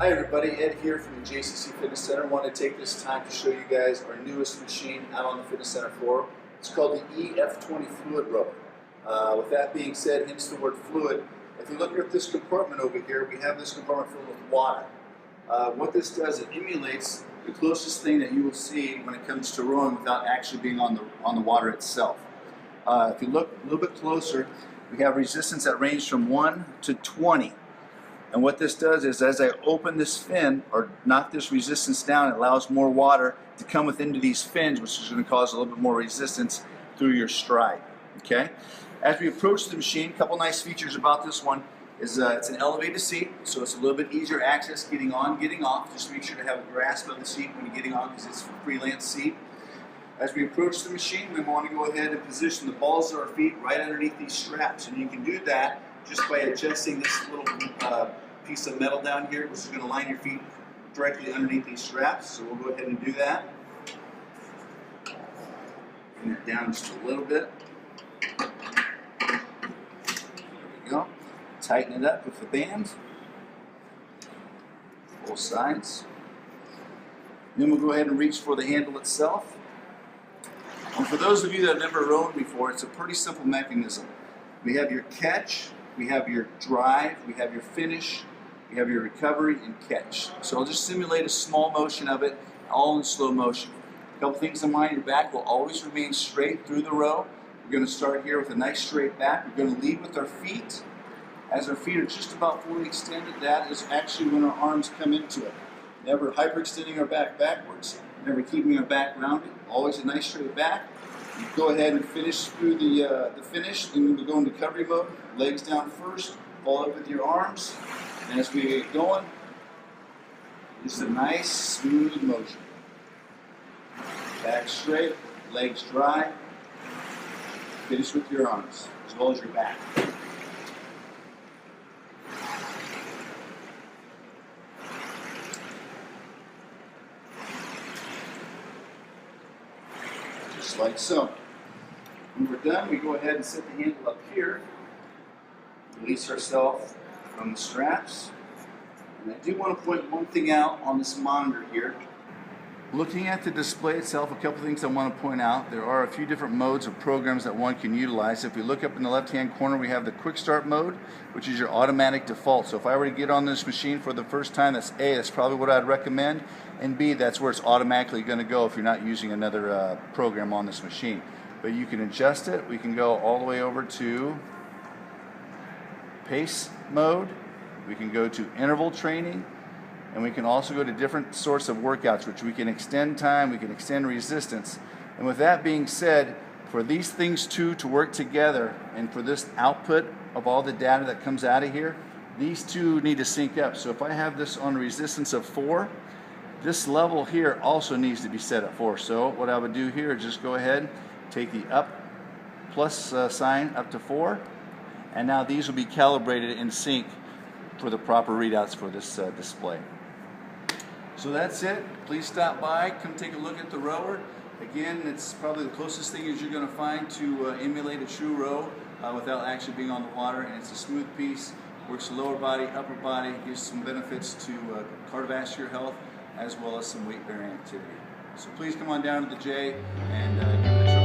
Hi everybody, Ed here from the JCC Fitness Center. I want to take this time to show you guys our newest machine out on the fitness center floor. It's called the E520 Fluid Rower. With that being said, hence the word fluid. If you look at this compartment over here, we have this compartment filled with water. What this does, it emulates the closest thing that you will see when it comes to rowing without actually being on the water itself. If you look a little bit closer, we have resistance that ranges from 1 to 20. And what this does is, as I open this fin or knock this resistance down, it allows more water to come within these fins, which is going to cause a little bit more resistance through your stride. Okay. As we approach the machine, a couple nice features about this one is it's an elevated seat, so it's a little bit easier access getting on, getting off. Just make sure to have a grasp of the seat when you're getting on, because it's a freelance seat. As we approach the machine, we want to go ahead and position the balls of our feet right underneath these straps, and you can do that just by adjusting this little piece of metal down here, which is going to line your feet directly underneath these straps. So we'll go ahead and do that. Bring it down just a little bit. There we go. Tighten it up with the bands, both sides. Then we'll go ahead and reach for the handle itself. And for those of you that have never rowed before, it's a pretty simple mechanism. We have your catch, we have your drive, we have your finish, we have your recovery and catch. So I'll just simulate a small motion of it, all in slow motion. A couple things in mind, your back will always remain straight through the row. We're going to start here with a nice straight back. We're going to lead with our feet. As our feet are just about fully extended, that is actually when our arms come into it. Never hyperextending our back backwards, never keeping our back rounded, always a nice straight back. You go ahead and finish through the finish, then we'll go into recovery mode. Legs down first, follow up with your arms, and as we get going, just a nice smooth motion. Back straight, legs dry, finish with your arms, as well as your back. Just like so. When we're done, we go ahead and set the handle up here. Release ourselves from the straps. And I do want to point one thing out on this monitor here. Looking at the display itself, a couple things I want to point out. There are a few different modes of programs that one can utilize. If we look up in the left-hand corner, we have the quick start mode, which is your automatic default. So if I were to get on this machine for the first time, that's A, that's probably what I'd recommend, and B, that's where it's automatically going to go if you're not using another program on this machine. But you can adjust it. We can go all the way over to pace mode. We can go to interval training. And we can also go to different sorts of workouts, which we can extend time, we can extend resistance. And with that being said, for these things two to work together and for this output of all the data that comes out of here, these two need to sync up. So if I have this on resistance of 4, this level here also needs to be set at 4. So what I would do here is just go ahead, take the up plus sign up to 4, and now these will be calibrated in sync for the proper readouts for this display. So that's it. Please stop by, come take a look at the rower. Again, it's probably the closest thing you're going to find to emulate a true row without actually being on the water, and it's a smooth piece. Works the lower body, upper body, gives some benefits to cardiovascular health as well as some weight bearing activity. So please come on down to the J and give it a try.